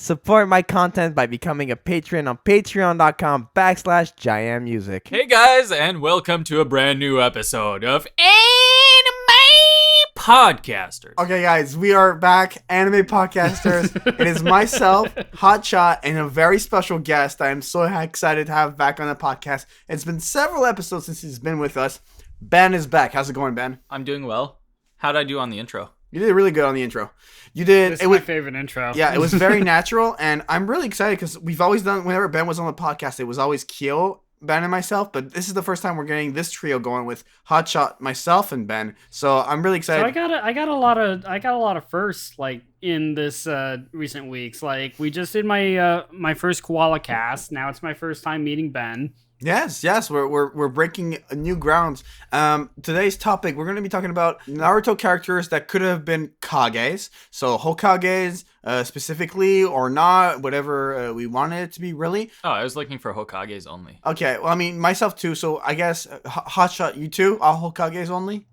Support my content by becoming a patron on patreon.com/JaianMusic. Hey guys, and welcome to a brand new episode of Anime Podcasters. Okay, guys, we are back, Anime Podcasters. It is myself, Hotshot, and a very special guest I'm so excited to have back on the podcast. It's been several episodes since he's been with us. Ben is back. How's it going, Ben? I'm doing well. How'd I do on the intro? You did really good on the intro. You did. This is my favorite intro. Yeah, it was very natural, and I'm really excited because we've always done, whenever Ben was on the podcast, it was always Kyo, Ben, and myself, but this is the first time we're getting this trio going with Hotshot, myself, and Ben. So I'm really excited. So I got a lot of firsts like in this recent weeks. Like we just did my first koala cast. Now it's my first time meeting Ben. Yes, we're breaking new grounds. Today's topic, we're going to be talking about Naruto characters that could have been Kages. So Hokages specifically or not, whatever we wanted it to be, really. Oh, I was looking for Hokages only. Okay, well, I mean, myself too, so I guess Hotshot, you too? All Hokages only?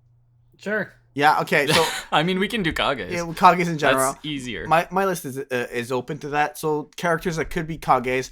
Sure. Yeah, okay, so... I mean, we can do Kages. Yeah, Kages in general. That's easier. My list is open to that. So characters that could be Kages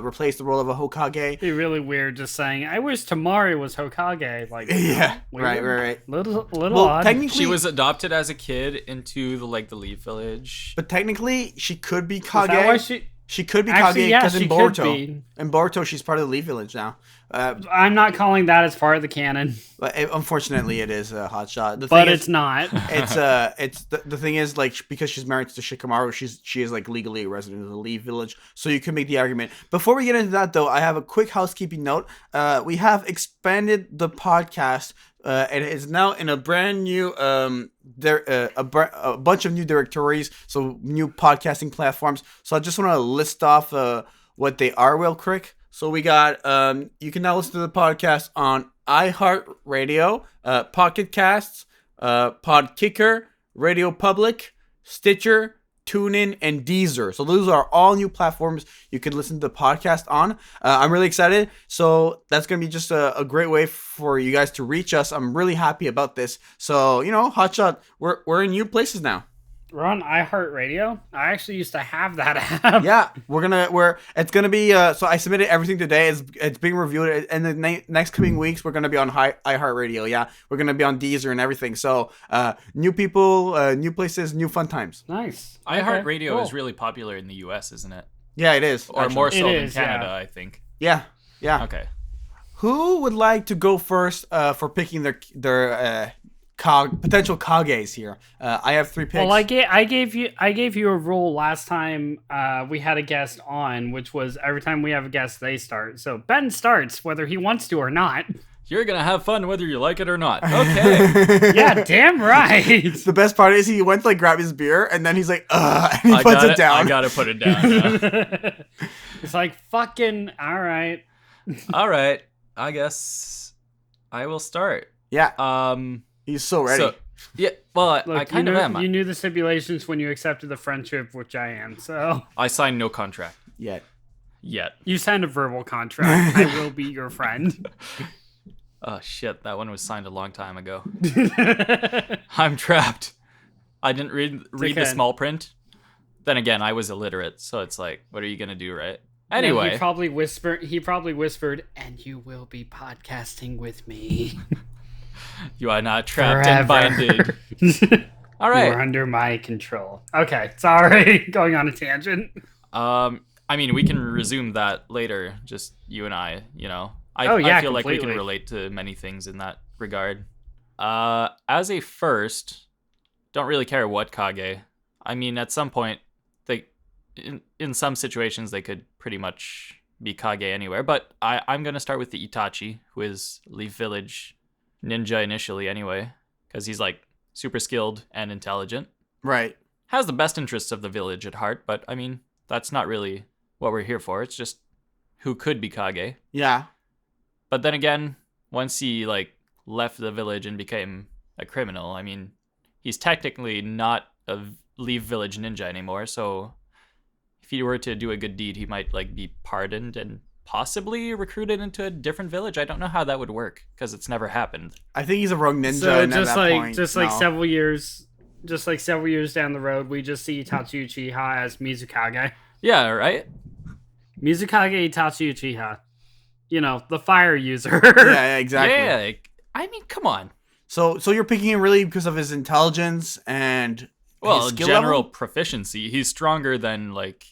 replace the role of a Hokage. It'd be really weird just saying, I wish Tamari was Hokage. Like, yeah, weird. right. Little Well, odd. technically, She was adopted as a kid into the Leaf Village. but technically she could be Is that why Kage. She could be Actually, Kage yeah, because she in could Boruto, be. she's part of the Leaf Village now. I'm not calling that as part of the canon, But unfortunately, it is a Hotshot. but it's not. It's the thing is, like, because she's married to Shikamaru, she is like legally a resident of the Leaf Village, so you can make the argument. Before we get into that, though, I have a quick housekeeping note. We have expanded the podcast. It is now in a brand new a bunch of new directories, so new podcasting platforms. So I just want to list off what they are real quick. So we got, you can now listen to the podcast on iHeartRadio, Pocket Casts, Podkicker, Radio Public, Stitcher, TuneIn, and Deezer. So those are all new platforms you can listen to the podcast on. I'm really excited. So that's going to be just a great way for you guys to reach us. I'm really happy about this. So, Hotshot, we're in new places now. We're on iHeartRadio. I actually used to have that app. Yeah, it's gonna be. So I submitted everything today. It's being reviewed, and the next coming weeks we're gonna be on iHeartRadio. Yeah, we're gonna be on Deezer and everything. So new people, new places, new fun times. Nice. iHeartRadio cool. is really popular in the US, isn't it? Yeah, it is. Or actually. more so It than is, Canada, yeah. I think. Yeah. Okay. Who would like to go first for picking their potential Kages here? I have 3 picks. Well, I gave you a rule last time we had a guest on, which was every time we have a guest, they start. So Ben starts whether he wants to or not. You're going to have fun whether you like it or not. Okay. Yeah, damn right. The best part is he went to grab his beer and then he's like, and he puts it down. I got to put it down. Yeah. It's like, fucking, all right. All right. I guess I will start. Yeah. He's so ready. Yeah, well, I Look, kind of am. You knew the stipulations when you accepted the friendship with Jaian, so... I signed no contract. Yet. You signed a verbal contract. I will be your friend. Oh, shit. That one was signed a long time ago. I'm trapped. I didn't read the small print. Then again, I was illiterate, so it's like, what are you going to do, right? Anyway. Yeah, he probably whispered, and you will be podcasting with me. You are not trapped Forever. and binded. All right. You're under my control. Okay, sorry. Going on a tangent. I mean, we can resume that later. Just you and I, I feel completely. like we can relate to many things in that regard. As a first, don't really care what Kage. I mean, at some point, in some situations, they could pretty much be Kage anywhere. But I'm going to start with the Itachi, who is Leaf Village ninja initially anyway, because he's like super skilled and intelligent. Right. Has the best interests of the village at heart, but I mean, that's not really what we're here for. It's just who could be Kage. Yeah. But then again, once he like left the village and became a criminal, I mean, he's technically not a Leaf Village ninja anymore, so if he were to do a good deed, he might like be pardoned and possibly recruited into a different village. I don't know how that would work because it's never happened. I think he's a rogue ninja. So and at that point, no. several years down the road, we just see Itachi Uchiha as Mizukage. Yeah, right? Mizukage Itachi Uchiha. You know, the fire user. Yeah, exactly. Yeah, like, I mean, come on. So you're picking him really because of his intelligence and Well, his skill general level? proficiency. He's stronger than, like,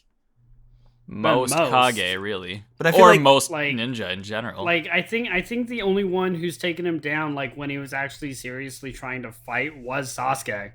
most most. Kage, really. But I feel or like- most like- ninja in general. Like I think the only one who's taken him down, like when he was actually seriously trying to fight, was Sasuke.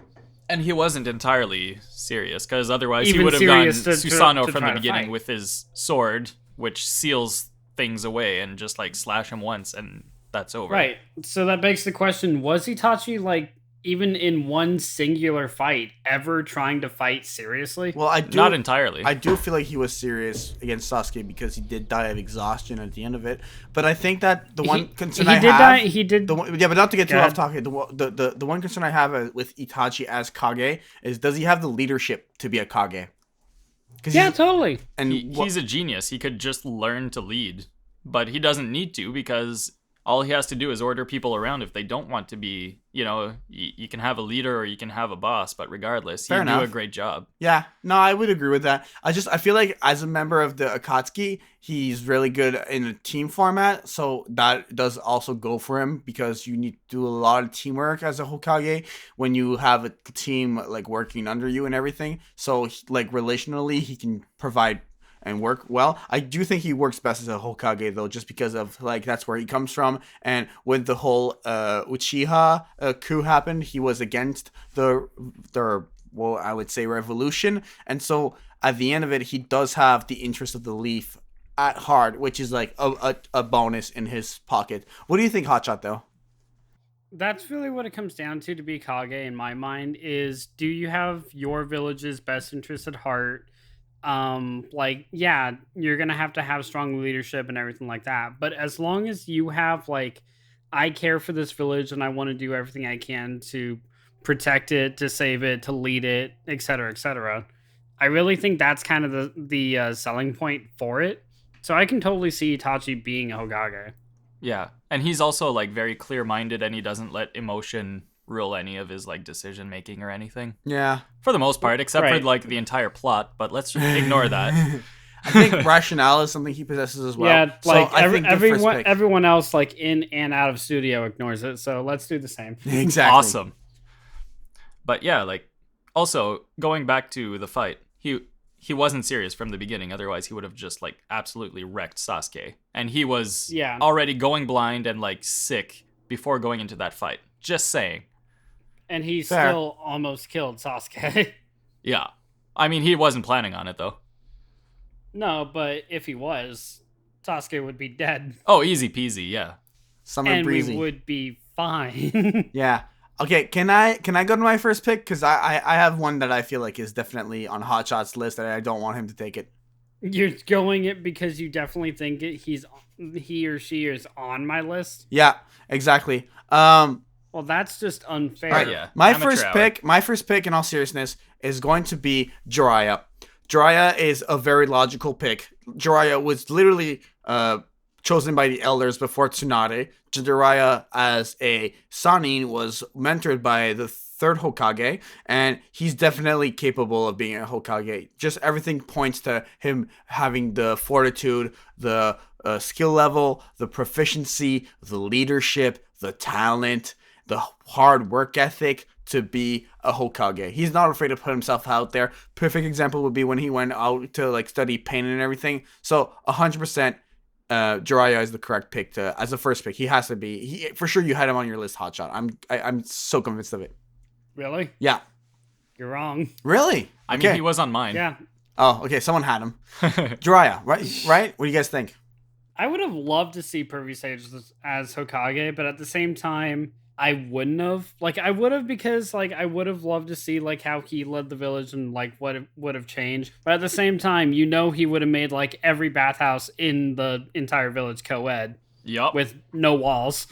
And he wasn't entirely serious, because otherwise Even he would have gone serious to Susanoo try from the to beginning fight. with his sword, which seals things away, and just like slash him once, and that's over. Right. So that begs the question: was Itachi like even in one singular fight ever trying to fight seriously? Well, I do Not entirely. I do feel like he was serious against Sasuke because he did die of exhaustion at the end of it. But I think that the one concern I have, He did. the one, yeah, but not to get too Go off ahead. topic. The one concern I have with Itachi as Kage is, does he have the leadership to be a Kage? 'Cause Yeah, he's- totally. and He's a genius. He could just learn to lead, but he doesn't need to, because all he has to do is order people around if they don't want to be, you can have a leader or you can have a boss, but regardless, Fair you do enough. a great job. yeah, no, I would agree with that. I feel like as a member of the Akatsuki, he's really good in a team format, so that does also go for him, because you need to do a lot of teamwork as a Hokage when you have a team like working under you and everything. So like relationally, he can provide and work well. I do think he works best as a Hokage though, just because of like that's where he comes from. And when the whole Uchiha coup happened, he was against the well, I would say revolution. And so at the end of it, he does have the interest of the leaf at heart, which is like a bonus in his pocket. What do you think, Hotshot, though? That's really what it comes down to be Kage in my mind, is do you have your village's best interest at heart? Like, yeah, you're gonna have to have strong leadership and everything like that, but as long as you have like, I care for this village and I want to do everything I can to protect it, to save it, to lead it, etc., etc., I really think that's kind of the selling point for it. So I can totally see Itachi being a Hokage. Yeah, and he's also like very clear-minded, and he doesn't let emotion rule any of his like decision making or anything, Yeah. for the most part, except Right. for like the entire plot. But let's ignore that. I think rationale is something he possesses as well. Yeah, like so I think the first pick. everyone else, like in and out of studio, ignores it. So let's do the same. Exactly. Awesome. But yeah, like also going back to the fight, he wasn't serious from the beginning. Otherwise, he would have just like absolutely wrecked Sasuke, and he was Yeah. already going blind and like sick before going into that fight. Just saying. And he Fair. still almost killed Sasuke. Yeah, I mean he wasn't planning on it though. No, but if he was, Sasuke would be dead, Oh, easy peasy. Yeah. Summer and breezy. we would be fine. Yeah. Okay, can I go to my first pick? Because I have one that I feel like is definitely on Hotshot's list, and I don't want him to take it. You're going it because you definitely think he or she is on my list. Yeah, exactly. Well, that's just unfair. All right, Yeah, my amateur first hour. pick, in all seriousness, is going to be Jiraiya. Jiraiya is a very logical pick. Jiraiya was literally chosen by the elders before Tsunade. Jiraiya, as a Sanin, was mentored by the third Hokage, and he's definitely capable of being a Hokage. Just everything points to him having the fortitude, the skill level, the proficiency, the leadership, the talent, the hard work ethic to be a Hokage. He's not afraid to put himself out there. Perfect example would be when he went out to like study pain and everything. So 100%. Jiraiya is the correct pick as a first pick. He has to be. For sure, you had him on your list, Hotshot. I'm so convinced of it. Really? Yeah. You're wrong. Really? I mean Okay. he was on mine. Yeah. Oh, okay. Someone had him. Jiraiya, right? Right? What do you guys think? I would have loved to see Pervy Sage as Hokage, but at the same time, I wouldn't have. Like, I would have, because like I would have loved to see like how he led the village and like what it would have changed. But at the same time, he would have made like every bathhouse in the entire village co-ed Yup. with no walls.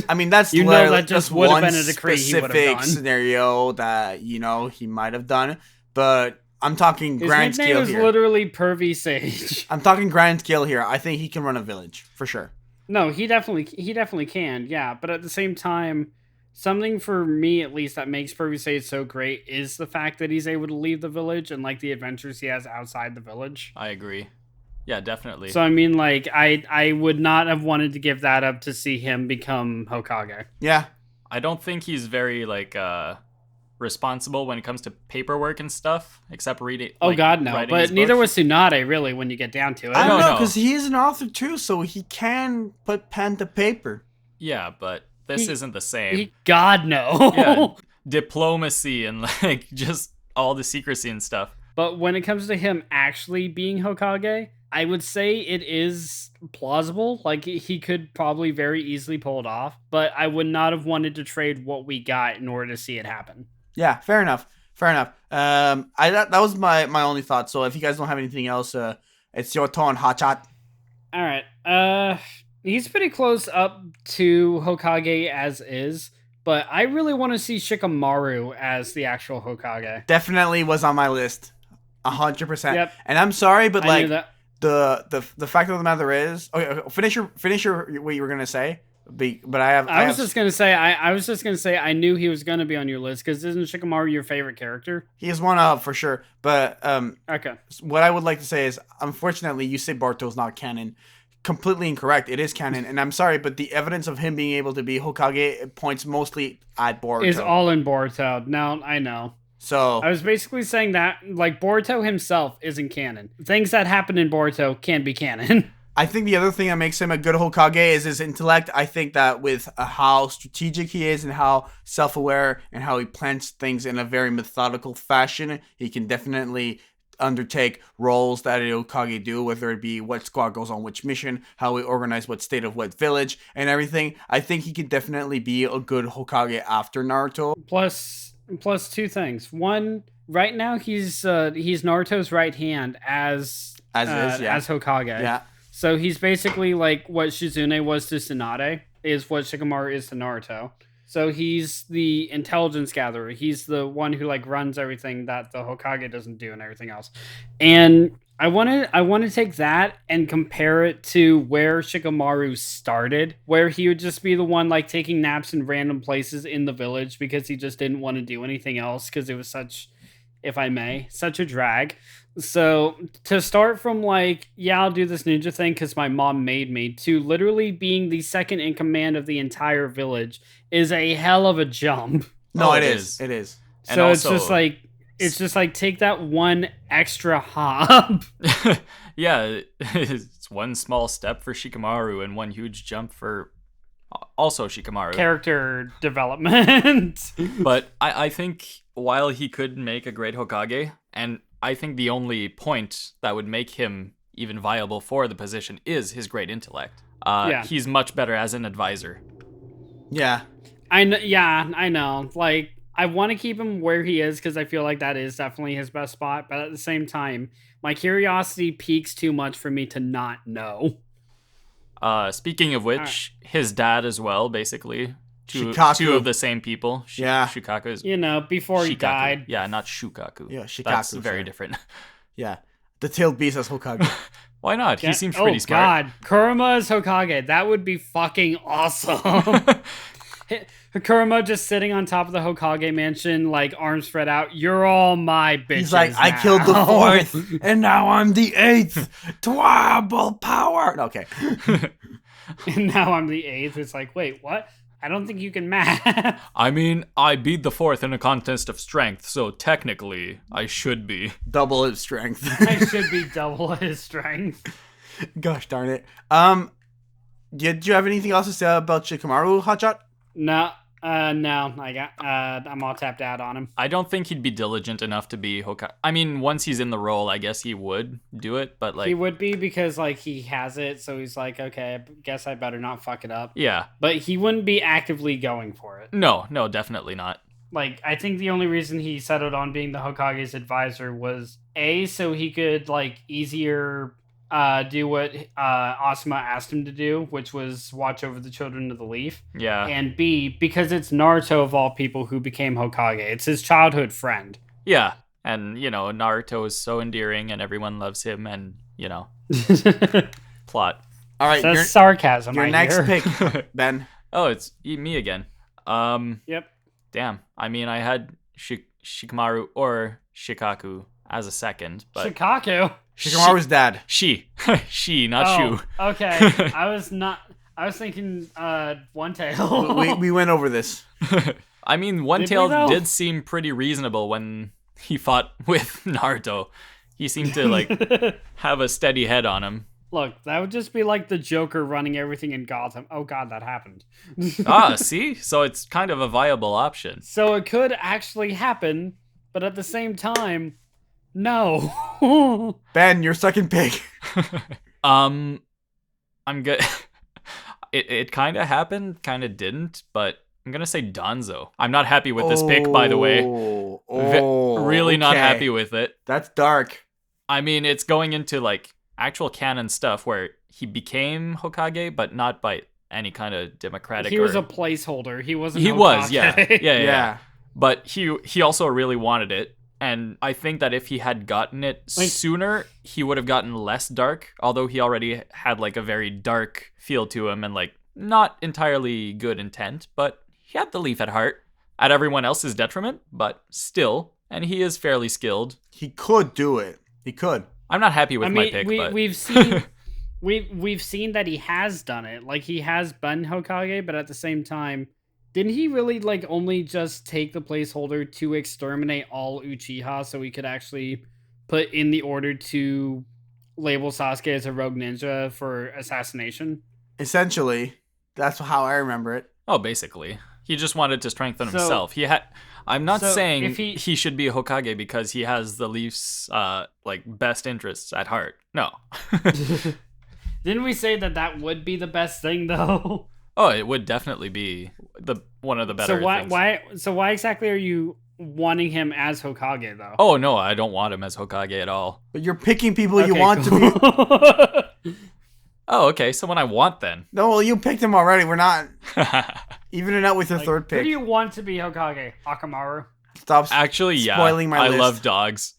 I mean, that's You know literally that just just would have one been a decree he would have specific done. scenario that he might have done, but I'm talking His grand nickname scale is here. literally Pervy Sage. I'm talking grand scale here. I think he can run a village for sure. No, he definitely can, yeah. But at the same time, something for me at least that makes Pervisade so great is the fact that he's able to leave the village and like the adventures he has outside the village. I agree. Yeah, definitely. So I mean, like, I would not have wanted to give that up to see him become Hokage. Yeah. I don't think he's very like responsible when it comes to paperwork and stuff, except reading. Oh like, God, no! writing But his neither books. was Tsunade, really, when you get down to it. I don't No, know, no. because he is an author too, so he can put pen to paper. Yeah, but this isn't the same. God, no. Yeah, diplomacy and like just all the secrecy and stuff. But when it comes to him actually being Hokage, I would say it is plausible. Like, he could probably very easily pull it off, but I would not have wanted to trade what we got in order to see it happen. Yeah, fair enough. Fair enough. That was my only thought. So if you guys don't have anything else, it's your turn, Hotshot. All right. He's pretty close up to Hokage as is, but I really want to see Shikamaru as the actual Hokage. Definitely was on my list, 100%. Yep. And I'm sorry, but I knew like that. the fact of the matter is, okay, finish your what you were gonna say. But I was just gonna say I knew he was gonna be on your list because isn't Shikamaru your favorite character? He is one of for sure. But Okay. what I would like to say is, unfortunately, you say Boruto's not canon. Completely incorrect. It is canon, and I'm sorry, but the evidence of him being able to be Hokage points mostly at Boruto. Is all in Boruto. No, I know. So I was basically saying that like Boruto himself isn't canon. Things that happen in Boruto can be canon. I think the other thing that makes him a good Hokage is his intellect. I think that with how strategic he is and how self-aware and how he plans things in a very methodical fashion, he can definitely undertake roles that a Hokage do, whether it be what squad goes on which mission, how we organize what state of what village, and everything. I think he could definitely be a good Hokage after Naruto. Plus two things. One, right now he's Naruto's right hand as Hokage. Yeah. So he's basically like what Shizune was to Tsunade, is what Shikamaru is to Naruto. So he's the intelligence gatherer. He's the one who like runs everything that the Hokage doesn't do and everything else. And I want to take that and compare it to where Shikamaru started, where he would just be the one like taking naps in random places in the village because he just didn't want to do anything else because it was such, if I may, such a drag. So to start from like, yeah, I'll do this ninja thing because my mom made me, to literally being the second in command of the entire village is a hell of a jump. No, Oh, it it is. is. It is. And So also, it's just like take that one extra hop. yeah, it's one small step for Shikamaru and one huge jump for also Shikamaru. Character development. But I think while he could make a great Hokage, and I think the only point that would make him even viable for the position is his great intellect. Yeah. He's much better as an advisor. Yeah. I know. Like, I want to keep him where he is because I feel like that is definitely his best spot. But at the same time, my curiosity peaks too much for me to not know. Speaking of which, his dad as well, basically. Two Shikaku. of the same people. Yeah. Shukaku is Before he Shikaku. died. Yeah, not Shukaku. Yeah, Shikaku, That's very sorry. different. Yeah. The tailed beast as Hokage. Why not? He seems pretty smart. God, Kurama as Hokage. That would be fucking awesome. Kurama just sitting on top of the Hokage mansion, like arms spread out. You're all my bitches. He's like, I now." killed the fourth, and now I'm the eighth. Twabble power. Okay. And now I'm the eighth. It's like, wait, what? I don't think you can math. I mean, I beat the fourth in a contest of strength, so technically, I should be. Double its strength. I should be double his strength. Gosh darn it. Did you have anything else to say about Shikamaru, Hotshot? No, I'm all tapped out on him. I don't think he'd be diligent enough to be Hokage. I mean, once he's in the role, I guess he would do it, but like... He would be because like he has it, so he's like, okay, I guess I better not fuck it up. Yeah. But he wouldn't be actively going for it. No, definitely not. Like, I think the only reason he settled on being the Hokage's advisor was A, so he could like easier do what Asuma asked him to do, which was watch over the children of the leaf. Yeah. And B, because it's Naruto of all people who became Hokage. It's his childhood friend. Yeah. And, Naruto is so endearing and everyone loves him and, plot. All right, That's sarcasm. your I next hear. pick, Ben. Oh, it's me again. Yep. Damn. I mean, I had Shikamaru or Shikaku as a second, but Shikaku. Shikamaru's dad. she, not Oh, Shu. okay. I was thinking One Tail. We went over this. I mean, One Did we, Tail though? did seem pretty reasonable when he fought with Naruto. He seemed to like have a steady head on him. Look, that would just be like the Joker running everything in Gotham. Oh god, that happened. See? So it's kind of a viable option. So it could actually happen, but at the same time, no. Ben, your second pick. I'm good. It kind of happened, kind of didn't, but I'm gonna say Danzo. I'm not happy with this pick, by the way. Really not okay. happy with it. That's dark. I mean, it's going into like actual canon stuff where he became Hokage, but not by any kind of democratic. He was a placeholder. He wasn't. He was, yeah. Hokage. Yeah. But he also really wanted it. And I think that if he had gotten it sooner, he would have gotten less dark, although he already had like a very dark feel to him and like not entirely good intent, but he had the leaf at heart at everyone else's detriment, but still, and he is fairly skilled. He could do it. He could. I'm not happy with my pick, but we've seen we've seen that he has done it. Like he has been Hokage, but at the same time, didn't he really like only just take the placeholder to exterminate all Uchiha so he could actually put in the order to label Sasuke as a rogue ninja for assassination? Essentially, that's how I remember it. oh, basically, he just wanted to strengthen So- himself. I'm not so saying if he should be a Hokage because he has the Leafs like best interests at heart. No. Didn't we say that would be the best thing though? Oh, it would definitely be one of the better things. Why exactly are you wanting him as Hokage though? Oh no, I don't want him as Hokage at all. But you're picking people you Okay, want to be. cool. Oh, okay, someone I want then. No, well, you picked him already. We're not evening out with your Like, third who pick. do you want to be Hokage? Akamaru. Stop. Actually, yeah. Spoiling my I list. love dogs.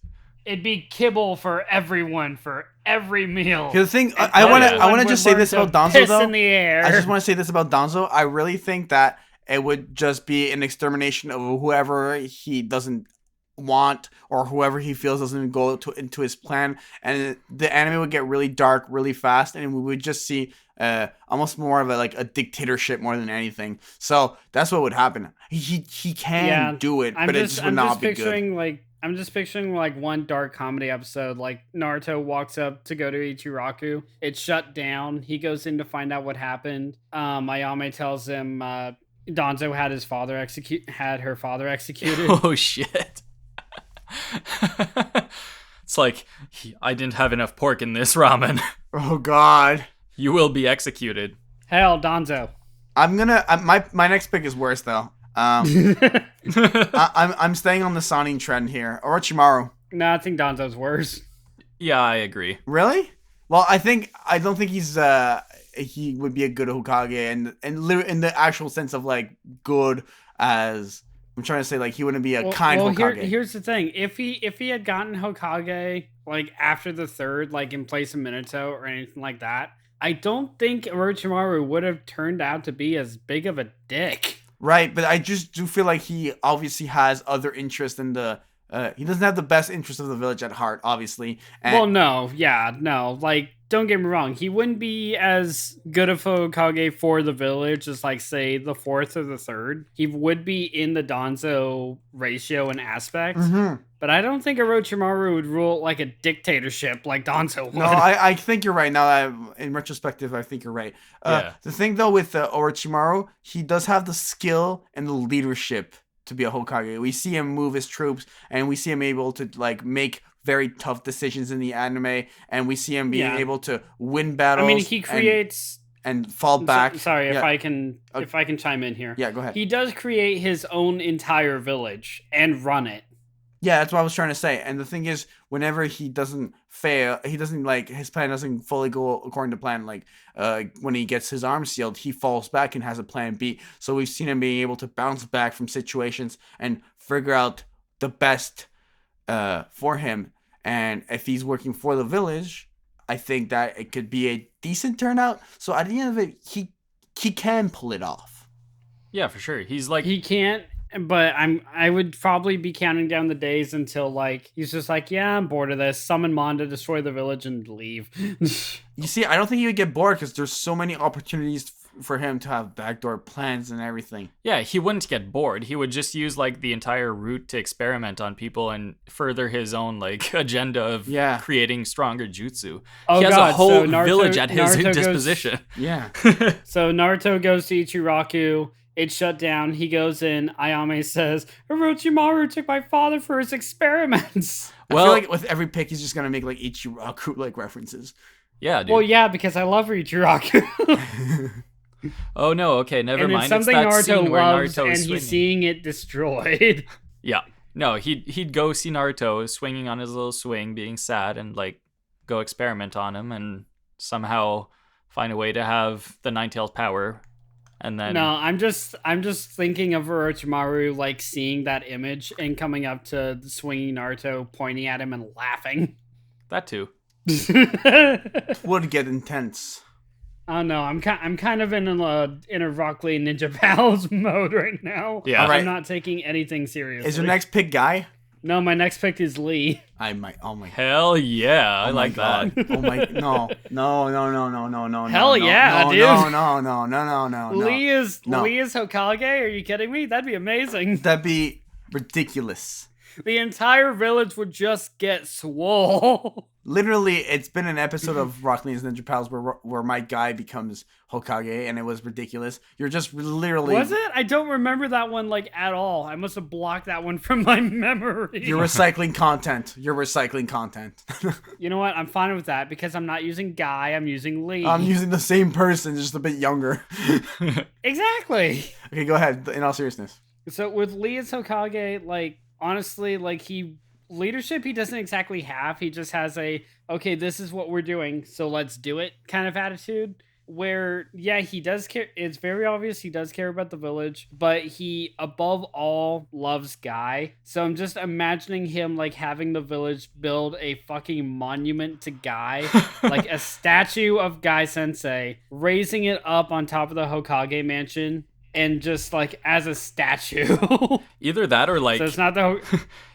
It'd be kibble for everyone for every meal. The thing And I want to everyone I want to would just say learn this to about Danzo piss though. in the air. I just want to say this about Danzo. I really think that it would just be an extermination of whoever he doesn't want or whoever he feels doesn't go into his plan, and the anime would get really dark really fast, and we would just see almost more of a dictatorship more than anything. So that's what would happen. He can do it, but it just would not be good. I'm just picturing like one dark comedy episode, like Naruto walks up to go to Ichiraku. It's shut down. He goes in to find out what happened. Ayame tells him Danzo had her father executed. Oh shit. It's like I didn't have enough pork in this ramen. Oh God. You will be executed. Hell, Danzo. I'm gonna my next pick is worse though. I'm staying on the Sanin trend here. Orochimaru. No, I think Danzo's worse. Yeah, I agree. Really? Well, I don't think he would be a good Hokage, and in the actual sense of like good as I'm trying to say, like he wouldn't be a kind Hokage. Here's the thing: if he had gotten Hokage like after the third, like in place of Minato or anything like that, I don't think Orochimaru would have turned out to be as big of a dick. Right, but I just do feel like he obviously has other interests in the. He doesn't have the best interest of the village at heart, obviously. And No. Like, don't get me wrong. He wouldn't be as good of a Hokage for the village as, like, say, the fourth or the third. He would be in the Danzo ratio and aspect. Mhm. But I don't think Orochimaru would rule like a dictatorship like Danzo would. No, I think you're right. Now that in retrospective, I think you're right. Yeah. The thing though with Orochimaru, he does have the skill and the leadership to be a Hokage. We see him move his troops, and we see him able to like make very tough decisions in the anime, and we see him being able to win battles. I mean, he creates and fall back. Sorry, Yeah. if I can chime in here. Yeah, go ahead. He does create his own entire village and run it. Yeah, that's what I was trying to say. And the thing is, whenever he doesn't fail, he doesn't like his plan doesn't fully go according to plan. Like when he gets his arm sealed, he falls back and has a plan B. So we've seen him being able to bounce back from situations and figure out the best for him. And if he's working for the village, I think that it could be a decent turnout. So at the end of it, he can pull it off. Yeah, for sure. He's like, He can't, but I would probably be counting down the days until like he's just like, yeah, I'm bored of this. Summon Mon to destroy the village and leave. You see, I don't think he would get bored because there's so many opportunities for him to have backdoor plans and everything. yeah, he wouldn't get bored. He would just use like the entire route to experiment on people and further his own like agenda of creating stronger jutsu. Oh, He has God, a whole so Naruto- village at his Naruto goes- disposition. Yeah. So Naruto goes to Ichiraku. It's shut down. He goes in. Ayame says, Orochimaru took my father for his experiments. I feel like with every pick, he's just gonna make like Ichiraku like references. Yeah, dude. Well, yeah, because I love Ichiraku. Oh no, okay, never and mind. it's something that Naruto scene where loves, Naruto and is he's swinging. seeing it destroyed. Yeah. No, he'd go see Naruto swinging on his little swing, being sad, and like go experiment on him and somehow find a way to have the Nine-Tails power. And then No, I'm just thinking of Orochimaru like seeing that image and coming up to the swinging Naruto, pointing at him and laughing. that too. Would get intense. Oh no, I'm kind of in a Rock Lee Ninja Pals mode right now. Yeah. Alright. I'm not taking anything seriously. Is your next pick Guy? No, my next pick is Lee. I might. Oh my. Hell yeah, I Oh my like that. God. Oh my. No. Hell yeah, no, dude. No. Lee is No. Hokage? Are you kidding me? That'd be amazing. That'd be ridiculous. The entire village would just get swole. Literally, it's been an episode of Rock Lee's Ninja Pals where my guy becomes Hokage, and it was ridiculous. You're just literally. Was it? I don't remember that one like at all. I must have blocked that one from my memory. You're recycling content. You know what? I'm fine with that because I'm not using Guy. I'm using Lee. I'm using the same person, just a bit younger. Exactly. Okay, go ahead. In all seriousness. So with Lee as Hokage, like honestly, like leadership he doesn't exactly have. He just has a okay, this is what we're doing, so let's do it kind of attitude. Where yeah, he does care. It's very obvious he does care about the village, but he above all loves Guy. So I'm just imagining him like having the village build a fucking monument to Guy, like a statue of Guy Sensei, raising it up on top of the Hokage mansion. And just like as a statue. Either that or like So it's not the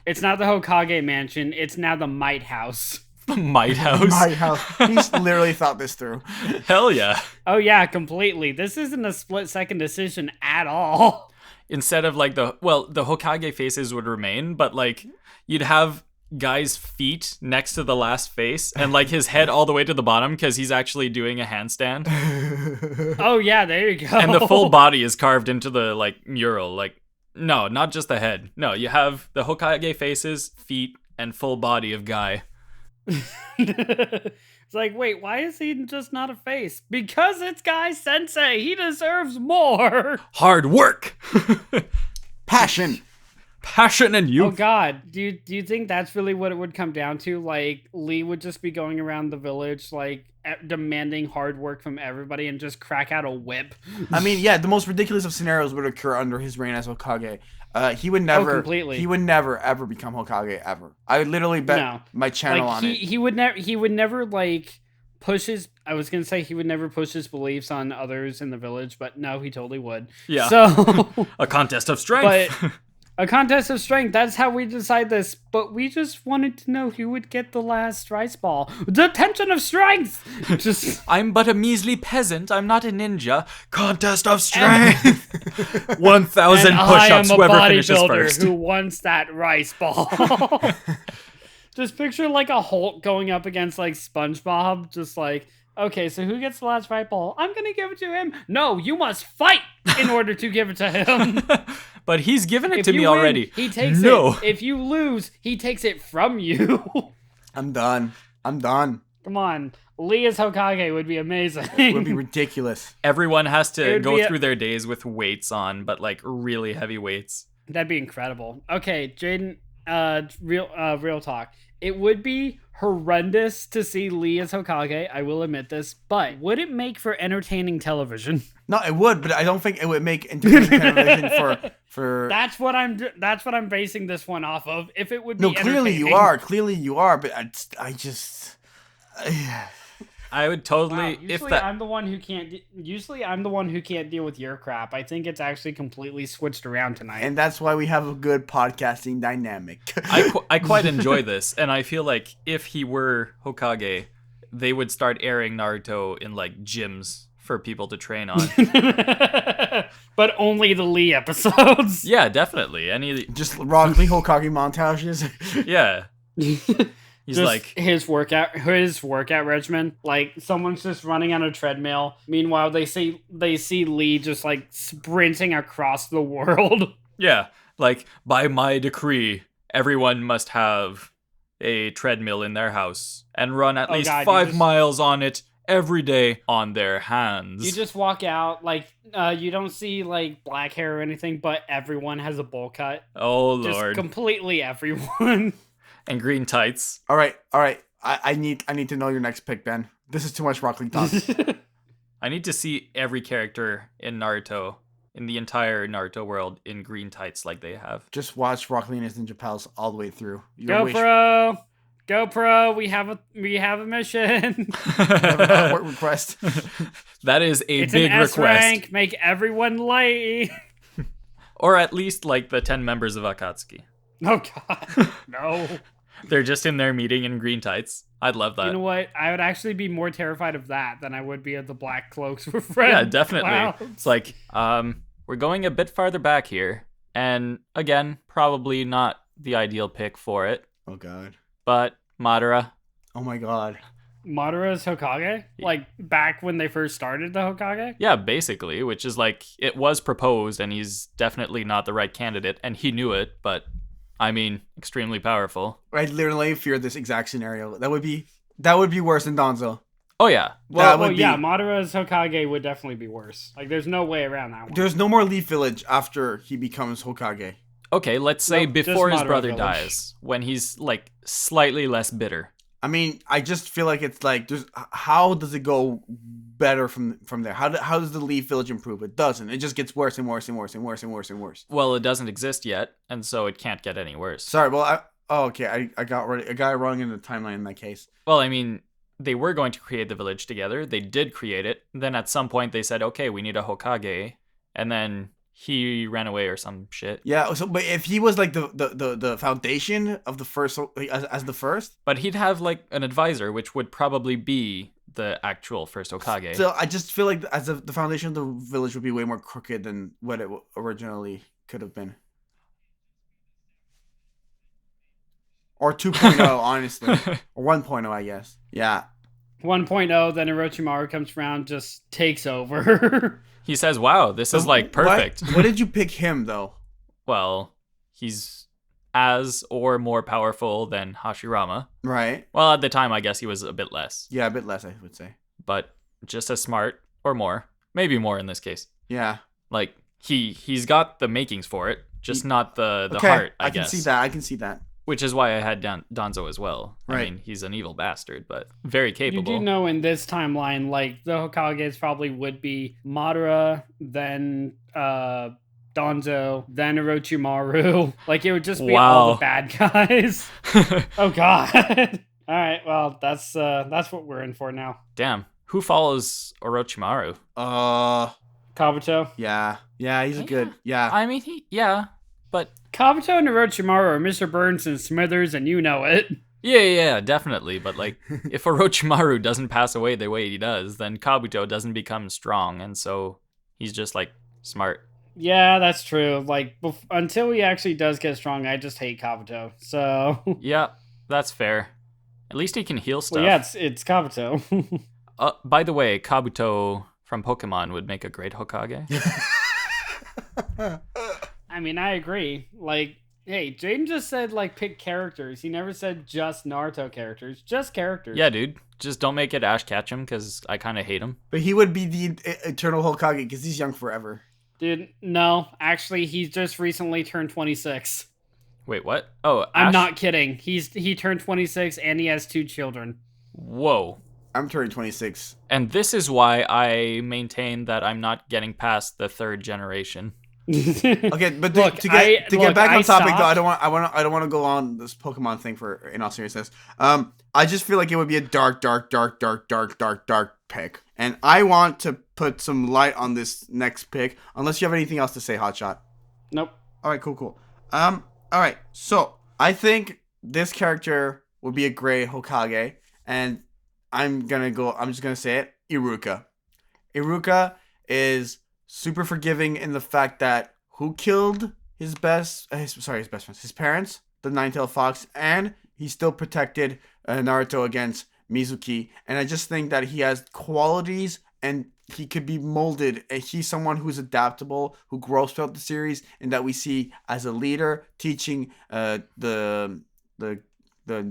Hokage mansion. It's now the Might House. the Might House. My house. He's literally thought this through. Hell yeah. Oh yeah, completely. This isn't a split-second decision at all. Instead of like the Hokage faces would remain, but like you'd have Guy's feet next to the last face and like his head all the way to the bottom because he's actually doing a handstand. Oh yeah, there you go. And the full body is carved into the like mural. Like no, not just the head. No, you have the Hokage faces, feet, and full body of Guy. It's like, wait, why is he just not a face? Because it's Guy Sensei. He deserves more. Hard work. Passion. Passion and Oh youth. God, do you think that's really what it would come down to? Like Lee would just be going around the village, like demanding hard work from everybody, and just crack out a whip. I mean, yeah, the most ridiculous of scenarios would occur under his reign as Hokage. He would never. completely. He would never ever become Hokage ever. I would literally bet No. my channel Like on it. he would never like push his. I was gonna say he would never push his beliefs on others in the village, but no, he totally would. Yeah. So. A contest of strength. But a contest of strength, that's how we decide this. But we just wanted to know who would get the last rice ball. The tension of strength! Just I'm but a measly peasant. I'm not a ninja. Contest of strength. 1,000 and I am push-ups. a Whoever finishes bodybuilder first. who wants that rice ball. Just picture like a Hulk going up against like SpongeBob. Just like, okay, so who gets the last rice ball? I'm gonna give it to him. No, you must fight in order to give it to him. But he's given it If to you me win, already. He takes No. it. If you lose, he takes it from you. I'm done. Come on. Lee as Hokage would be amazing. It would be ridiculous. Everyone has It to would go be through their days with weights on, but like really heavy weights. That'd be incredible. Okay, Jaden, real talk. It would be horrendous to see Lee as Hokage, I will admit this, but would it make for entertaining television? No, it would, but I don't think it would make entertaining television for. That's what I'm basing this one off of. If it would be No, clearly you entertaining. are, but I I would totally Wow, I'm the one who can't. Usually, I'm the one who can't deal with your crap. I think it's actually completely switched around tonight. And that's why we have a good podcasting dynamic. I quite enjoy this, and I feel like if he were Hokage, they would start airing Naruto in like gyms for people to train on. But only the Lee episodes. Yeah, definitely. Just Rock Lee Hokage montages. Yeah. He's just like his workout regimen. Like someone's just running on a treadmill. Meanwhile, they see Lee just like sprinting across the world. yeah, like by my decree, everyone must have a treadmill in their house and run at least 5 miles on it every day on their hands. You just walk out, like, you don't see, like, black hair or anything, but everyone has a bowl cut. Oh, just Lord. Completely everyone. And green tights. All right. I need to know your next pick, Ben. This is too much Rock Lee talk. I need to see every character in Naruto, in the entire Naruto world, in green tights like they have. Just watch Rock Lee and his ninja pals all the way through. GoPro, we have a mission. What request? That is it's big an S request. rank, make everyone late. Or at least like the 10 members of Akatsuki. Oh god, no. They're just in their meeting in green tights. I'd love that. You know what? I would actually be more terrified of that than I would be of the black cloaks with red. Yeah, definitely. clouds. It's like, we're going a bit farther back here. And again, probably not the ideal pick for it. Oh god. But Madara. Oh my god. Madara's Hokage? Like, back when they first started the Hokage? Yeah, basically, which is like, it was proposed and he's definitely not the right candidate. And he knew it, but, I mean, extremely powerful. I literally fear this exact scenario. That would be worse than Danzo. Oh, yeah. Madara's Hokage would definitely be worse. Like, there's no way around that one. There's no more Leaf Village after he becomes Hokage. Okay, let's say before his Madara brother Village. dies, when he's, like, slightly less bitter. I mean, I just feel like it's like, how does it go better from there? How does the Leaf Village improve? It doesn't. It just gets worse and worse and worse and worse and worse and worse. Well, it doesn't exist yet, and so it can't get any worse. Sorry, well, I got wrong in the timeline in that case. Well, I mean, they were going to create the village together. They did create it. Then at some point they said, okay, we need a Hokage. And then he ran away or some shit. Yeah, so but if he was like the foundation of the first, as the first, but he'd have like an advisor, which would probably be the actual first Hokage. So I just feel like the foundation of the village would be way more crooked than what it originally could have been. Or 2.0, honestly. Or 1.0, I guess. Yeah. 1.0, then Orochimaru comes around, just takes over. He says, wow, this is like perfect. What did you pick him, though? Well, he's as or more powerful than Hashirama. Right. Well, at the time, I guess he was a bit less. Yeah, a bit less, I would say. But just as smart or more. Maybe more in this case. Yeah. Like, he's got the makings for it, just not the heart, I guess. I can see that. Which is why I had Danzo as well. Right. I mean, he's an evil bastard, but very capable. You do know in this timeline, like, the Hokages probably would be Madara, then Danzo, then Orochimaru. Like, it would just be all the bad guys. Oh, God. All right, well, that's what we're in for now. Damn. Who follows Orochimaru? Kabuto? Yeah, he's a good. Yeah. I mean, but Kabuto and Orochimaru are Mr. Burns and Smithers, and you know it. Yeah, definitely. But like, if Orochimaru doesn't pass away the way he does, then Kabuto doesn't become strong, and so he's just like smart. Yeah, that's true. Like, until he actually does get strong, I just hate Kabuto. So yeah, that's fair. At least he can heal stuff. Well, yeah, it's Kabuto. By the way, Kabuto from Pokemon would make a great Hokage. I mean, I agree. Like, hey, Jaden just said, like, pick characters. He never said just Naruto characters. Just characters. Yeah, dude. Just don't make it Ash Ketchum, because I kind of hate him. But he would be the eternal Hokage, because he's young forever. Dude, no. Actually, he's just recently turned 26. Wait, what? Oh, Ash? I'm not kidding. He turned 26, and he has 2 children. Whoa. I'm turning 26. And this is why I maintain that I'm not getting past the 3rd generation. Okay, but Look, to get back I on topic though, stopped- I don't want to go on this Pokemon thing for in all seriousness. I just feel like it would be a dark pick, and I want to put some light on this next pick. Unless you have anything else to say, Hotshot. Nope. All right, cool. All right. So I think this character would be a great Hokage, and I'm just gonna say it. Iruka. Iruka is super forgiving in the fact that who killed his best friends, his parents, the Nine-Tailed Fox, and he still protected Naruto against Mizuki. And I just think that he has qualities and he could be molded. And he's someone who's adaptable, who grows throughout the series, and that we see as a leader teaching the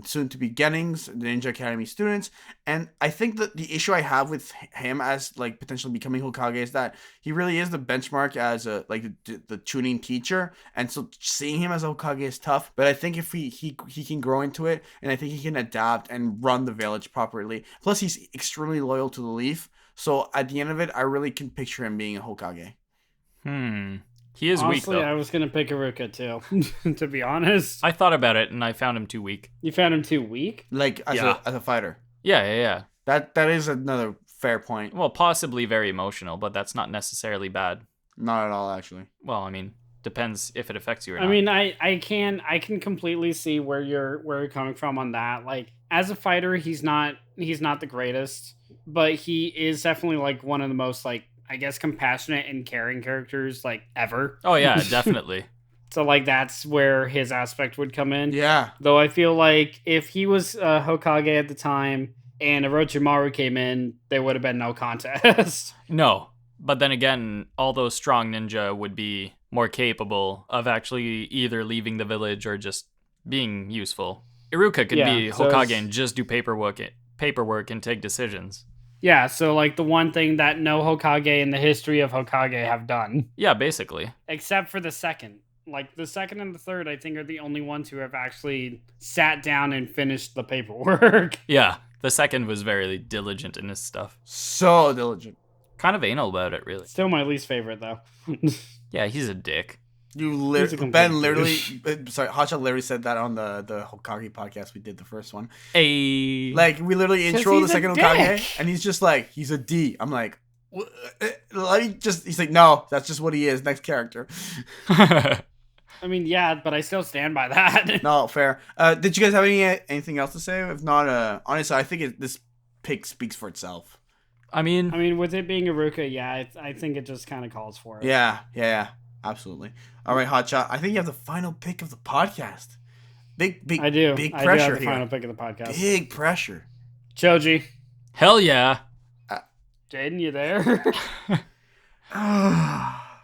soon-to-be Gennings, the Ninja Academy students. And I think that the issue I have with him as like potentially becoming Hokage is that he really is the benchmark as a like the tuning teacher, and so seeing him as a Hokage is tough. But I think if he can grow into it, and I think he can adapt and run the village properly. Plus, he's extremely loyal to the Leaf. So at the end of it, I really can picture him being a Hokage. He is Honestly, weak, though. I was gonna pick Iruka too. To be honest, I thought about it, and I found him too weak. you found him too weak. Like as a fighter. Yeah. That is another fair point. Well, possibly very emotional, but that's not necessarily bad. Not at all, actually. Well, I mean, depends if it affects you or not. I mean, I can completely see where you're coming from on that. Like as a fighter, he's not the greatest, but he is definitely like one of the most like I guess compassionate and caring characters like ever. Oh yeah, definitely. So like that's where his aspect would come in. Yeah. Though I feel like if he was Hokage at the time and Orochimaru came in, there would have been no contest. No, but then again, all those strong ninja would be more capable of actually either leaving the village or just being useful. Iruka could be so Hokage it's- and just do paperwork and take decisions. Yeah, so like the one thing that no Hokage in the history of Hokage have done. Yeah, basically. Except for the second. Like the second and the third, I think, are the only ones who have actually sat down and finished the paperwork. Yeah, the second was very diligent in his stuff. So diligent. Kind of anal about it, really. Still my least favorite, though. Yeah, he's a dick. He's a complete Ben literally, douche. sorry, Hotshot literally said that on the Hokage podcast we did, the first one. Hey. Like, we literally 'Cause intro the he's a second dick. Hokage, and he's just like, he's a D. I'm like, he's like, no, that's just what he is. Next character. I mean, yeah, but I still stand by that. No, fair. Did you guys have anything else to say? If not, honestly, I think this pick speaks for itself. I mean, I mean, with it being Iruka, yeah, I think it just kind of calls for it. Yeah, absolutely. All right, Hotshot. I think you have the final pick of the podcast. Big, I do. Big I do pressure have the here. final pick of the podcast. Big pressure. Choji. hell yeah. Jaden, you there?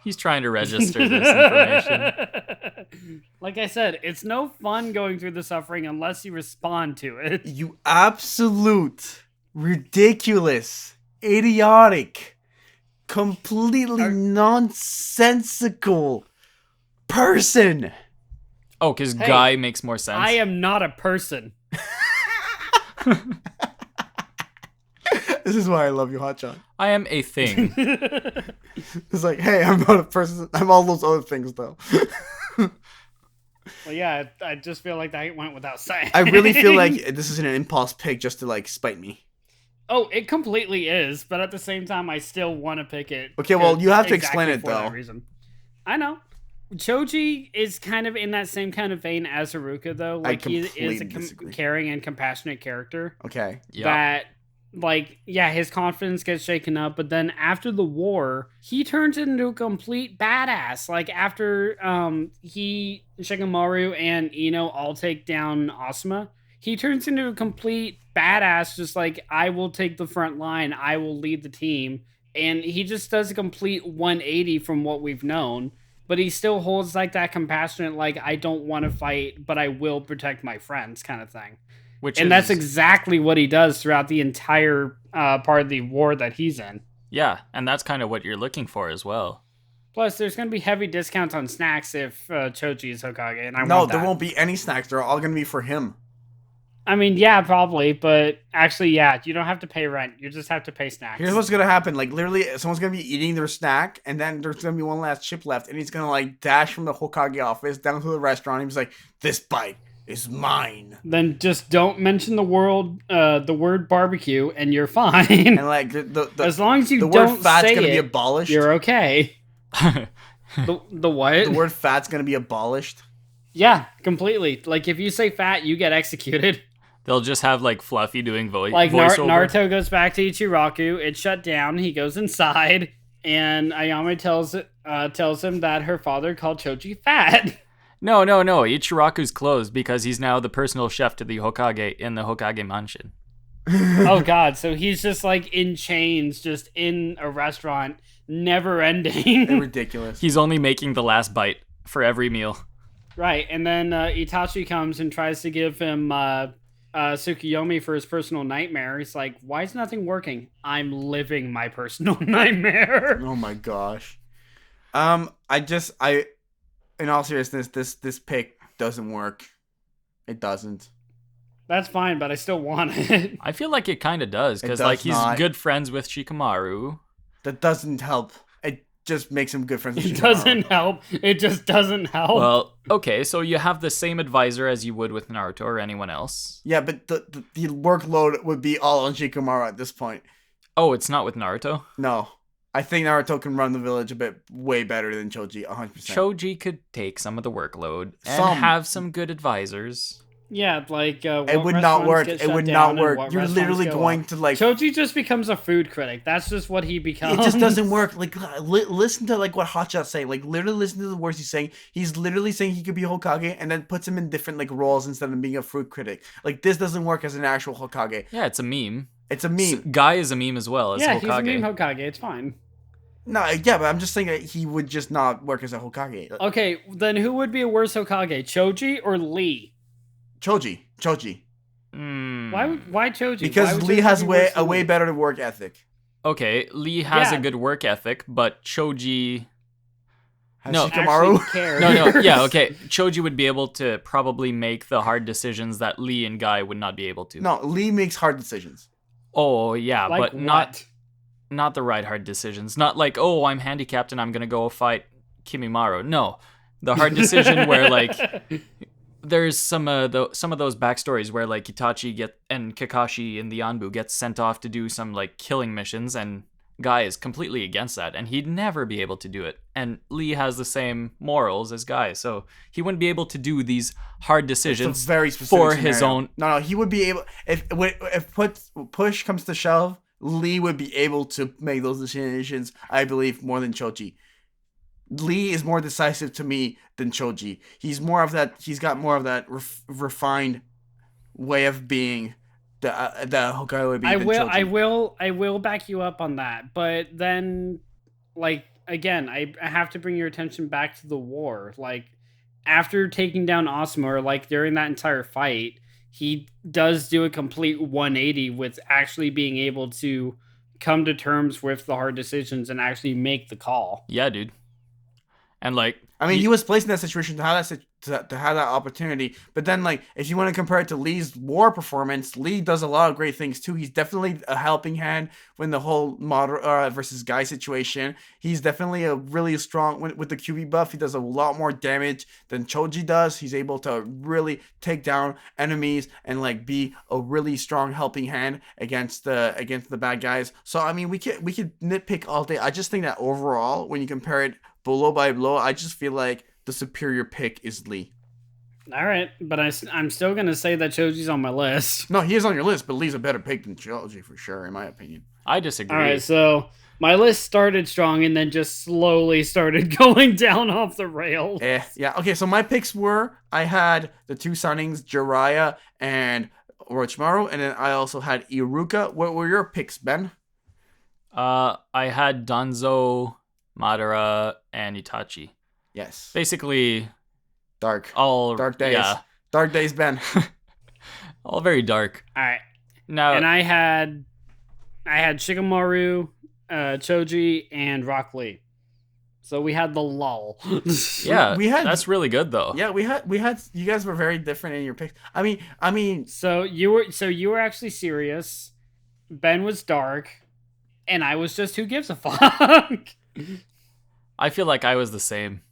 He's trying to register this information. Like I said, it's no fun going through the suffering unless you respond to it. You absolute, ridiculous, idiotic, completely nonsensical person. Oh, because Hey, Guy makes more sense. I am not a person. This is why I love you, Hotshot. I am a thing. It's like, hey, I'm not a person. I'm all those other things, though. Well, yeah, I just feel like that went without saying. I really feel like this is an impulse pick just to, like, spite me. Oh, it completely is, but at the same time, I still want to pick it. Okay, well, you have to explain it, for that though. reason. I know. Choji is kind of in that same kind of vein as Haruka, though. Like, he is completely a disagree. caring and compassionate character. Okay. Yeah. That, like, yeah, his confidence gets shaken up, but then after the war, he turns into a complete badass. Like, after Shikamaru and Ino all take down Asuma, he turns into a complete badass, just like, I will take the front line, I will lead the team. And he just does a complete 180 from what we've known. But he still holds like that compassionate, like, I don't want to fight, but I will protect my friends kind of thing. That's exactly what he does throughout the entire part of the war that he's in. Yeah, and that's kind of what you're looking for as well. Plus, there's going to be heavy discounts on snacks if Choji is Hokage, and I No, want that. there won't be any snacks. They're all going to be for him. I mean, yeah, probably, but actually, yeah, you don't have to pay rent. You just have to pay snacks. Here's what's gonna happen. Like literally, someone's gonna be eating their snack, and then there's gonna be one last chip left, and he's gonna like dash from the Hokage office down to the restaurant. And he's like, "This bite is mine." Then just don't mention the word barbecue, and you're fine. And like the as long as you the word don't fat's say gonna be it, abolished. you're okay. The what? The word fat's gonna be abolished. Yeah, completely. Like if you say fat, you get executed. They'll just have like Fluffy doing Like voiceover. Naruto goes back to Ichiraku. It's shut down. He goes inside, and Ayame tells him that her father called Choji fat. No. Ichiraku's closed because he's now the personal chef to the Hokage in the Hokage mansion. Oh God! So he's just like in chains, just in a restaurant, never ending. Ridiculous. He's only making the last bite for every meal. Right, and then Itachi comes and tries to give him Tsukuyomi for his personal nightmare. He's like, "Why is nothing working? I'm living my personal nightmare." Oh my gosh. In all seriousness, this pick doesn't work. It doesn't. That's fine, but I still want it. I feel like it kind of does because does like he's not. good friends with Shikamaru. That doesn't help. It just makes him good friends with It Shikamaru. doesn't help. It just doesn't help. Well, okay, so you have the same advisor as you would with Naruto or anyone else. Yeah, but the workload would be all on Shikamaru at this point. Oh, it's not with Naruto? No. I think Naruto can run the village a bit way better than Choji, 100%. Choji could take some of the workload and Some. have some good advisors. Yeah, like It would not work. It would not work. You're literally going to like. Choji just becomes a food critic. That's just what he becomes. It just doesn't work. Like, listen to like what Hotshot's saying. Like, literally listen to the words he's saying. He's literally saying he could be Hokage, and then puts him in different like roles instead of being a fruit critic. Like, this doesn't work as an actual Hokage. Yeah, it's a meme. It's a meme. Guy is a meme as well as Yeah, Hokage. he's a meme Hokage. It's fine. No, yeah, but I'm just saying that he would just not work as a Hokage. Okay, then who would be a worse Hokage, Choji or Lee? Choji. Why Choji? Because Why would Lee Choji has be worse a than way Lee? better work ethic. Okay, Lee has Yeah. a good work ethic, but Choji... Has No. Shikamaru. Actually cares. No, yeah, okay. Choji would be able to probably make the hard decisions that Lee and Guy would not be able to. No, Lee makes hard decisions. Oh, yeah, Like but what? not the right hard decisions. Not like, oh, I'm handicapped and I'm going to go fight Kimimaro. No. The hard decision where, like, there's some of those backstories where, like, Itachi and Kakashi in the Anbu get sent off to do some, like, killing missions, and Guy is completely against that, and he'd never be able to do it. And Lee has the same morals as Guy, so he wouldn't be able to do these hard It's decisions a very specific for his scenario. own... No, he would be able. If push comes to shove, Lee would be able to make those decisions. I believe more than Choji. Lee is more decisive to me than Choji. He's more of that. He's got more of that refined way of being. The Hokage would be. I than will, Choji. I will back you up on that. But then, like again, I have to bring your attention back to the war. Like after taking down Asuma, or like during that entire fight, he does do a complete 180 with actually being able to come to terms with the hard decisions and actually make the call. Yeah, dude. And, like... I mean, he was placed in that situation to have that opportunity. But then, like, if you want to compare it to Lee's war performance, Lee does a lot of great things too. He's definitely a helping hand when the whole versus Guy situation. He's definitely a really strong with the QB buff. He does a lot more damage than Choji does. He's able to really take down enemies and like be a really strong helping hand against the bad guys. So I mean, we could nitpick all day. I just think that overall, when you compare it blow by blow, I just feel like the superior pick is Lee. All right, but I'm still gonna say that Choji's on my list. No, he is on your list, but Lee's a better pick than Choji for sure, in my opinion. I disagree. All right, so my list started strong and then just slowly started going down off the rails. Yeah. Okay, so my picks were, I had the two signings, Jiraiya and Orochimaru, and then I also had Iruka. What were your picks, Ben? I had Danzo, Madara, and Itachi. Yes. Basically, Dark days. Yeah, Dark days, Ben. all very dark. All right, Now, and I had Shikamaru, Choji, and Rock Lee. So we had the lull. Yeah, we had- that's really good though. Yeah, we had. You guys were very different in your picks. I mean, So you were actually serious. Ben was dark, and I was just who gives a fuck. I feel like I was the same.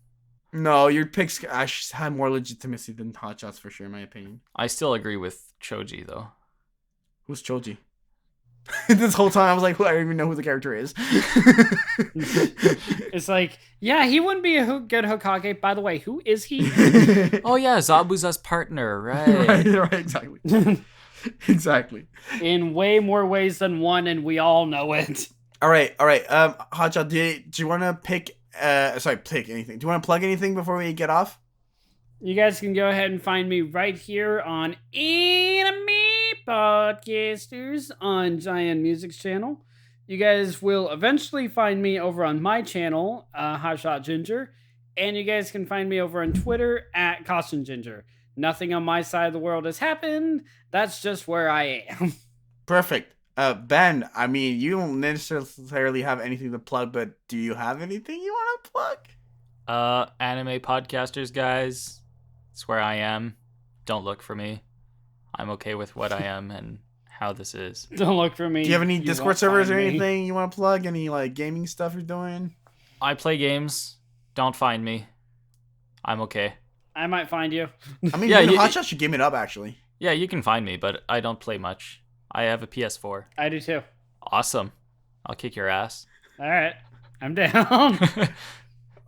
no, your picks actually had more legitimacy than Hotshots for sure, in my opinion. I still agree with Choji though. Who's Choji? This whole time I was like, I don't even know who the character is. It's like, yeah, he wouldn't be a good Hokage. By the way, who is he? Oh yeah, Zabuza's partner, right? right, exactly. Exactly. In way more ways than one, and we all know it. All right. Hotshot, do you want to pick pick anything? Do you want to plug anything before we get off? You guys can go ahead and find me right here on Anime Podcasters on JaianMusic's channel. You guys will eventually find me over on my channel, Hotshot Ginger, and you guys can find me over on Twitter at Costume Ginger. Nothing on my side of the world has happened. That's just where I am. Perfect. Ben, I mean, you don't necessarily have anything to plug, but do you have anything you want to plug? Anime podcasters, guys. It's where I am. Don't look for me. I'm okay with what I am and how this is. Don't look for me. Do you have any Discord won't servers or find me. anything you want to plug? Any like gaming stuff you're doing? I play games. Don't find me. I'm okay. I might find you. I mean, Yeah, Hotshot should give it up actually. Yeah, you can find me, but I don't play much. I have a PS4. I do too. Awesome. I'll kick your ass. All right. I'm down.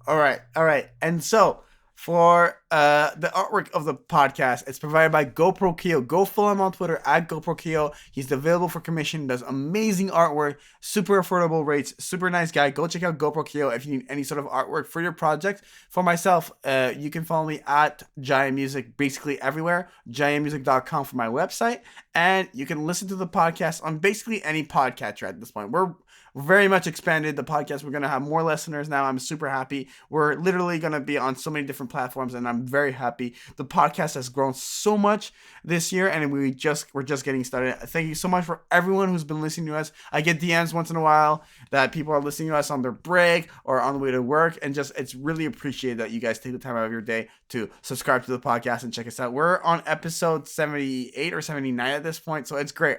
All right. And so for the artwork of the podcast, it's provided by GoProkyo. Go follow him on Twitter at GoProkyo. He's available for commission. Does amazing artwork, super affordable rates, super nice guy. Go check out GoProkyo if you need any sort of artwork for your project. For myself, you can follow me at JaianMusic basically everywhere. JaianMusic.com for my website, and you can listen to the podcast on basically any podcatcher at this point. We're very much expanded the podcast. We're going to have more listeners now. I'm super happy. We're literally going to be on so many different platforms, and I'm very happy. The podcast has grown so much this year, and we're just getting started. Thank you so much for everyone who's been listening to us. I get DMs once in a while that people are listening to us on their break or on the way to work, and just it's really appreciated that you guys take the time out of your day to subscribe to the podcast and check us out. We're on episode 78 or 79 at this point, so it's great.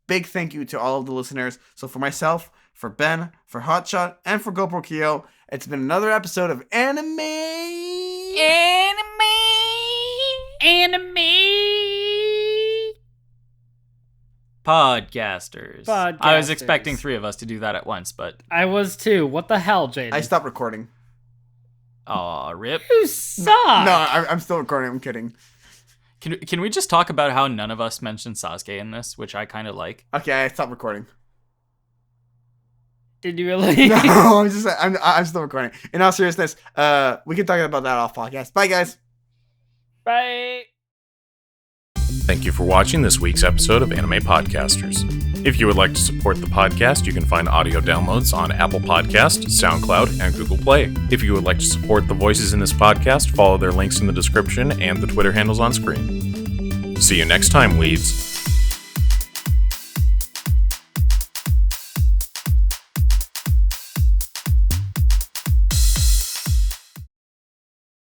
Big thank you to all of the listeners. So for myself, for Ben, for Hotshot, and for GoProkyo, it's been another episode of Anime Podcasters. I was expecting 3 of us to do that at once, but I was too. What the hell, Jaden? I stopped recording. aw, rip. You suck. No, I'm still recording. I'm kidding. Can we just talk about how none of us mentioned Sasuke in this, which I kind of like? Okay, I stopped recording. Did you really? No, I'm still recording. In all seriousness, we can talk about that off podcast. Bye, guys. Bye. Thank you for watching this week's episode of Anime Podcasters. If you would like to support the podcast, you can find audio downloads on Apple Podcast, SoundCloud, and Google Play. If you would like to support the voices in this podcast, follow their links in the description and the Twitter handles on screen. See you next time, weebs.